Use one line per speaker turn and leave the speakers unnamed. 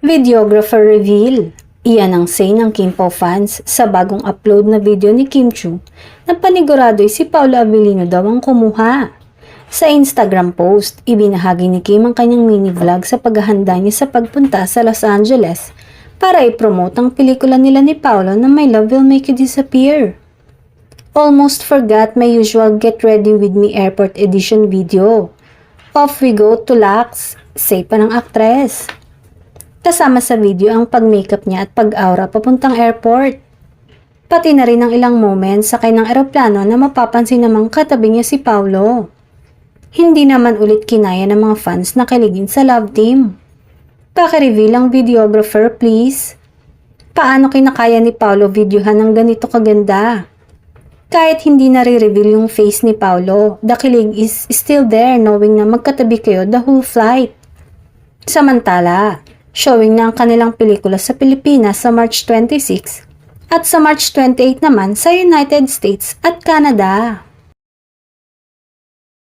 Videographer reveal. Iyan ang say ng Kim Pao fans sa bagong upload na video ni Kim Chiu na panigurado'y si Paolo Abilino daw ang kumuha. Sa Instagram post, ibinahagi ni Kim ang kanyang mini vlog sa paghahanda niya sa pagpunta sa Los Angeles para i-promote ang pelikula nila ni Paolo na My Love Will Make You Disappear. Almost forgot my usual get ready with me airport edition video. Off we go to Lax, say pa ng aktres. Kasama sa video ang pag-makeup niya at pag-aura papuntang airport. Pati na rin ang ilang moments sakay ng eroplano na mapapansin namang katabi niya si Paolo. Hindi naman ulit kinaya ng mga fans na kiligin sa love team. Paki-reveal ang videographer please. Paano kinakaya ni Paolo videohan ng ganito kaganda? Kahit hindi nare-reveal yung face ni Paolo, the kilig is still there knowing na magkatabi kayo the whole flight. Samantala, showing na ang kanilang pelikula sa Pilipinas sa March 26 at sa March 28 naman sa United States at Canada.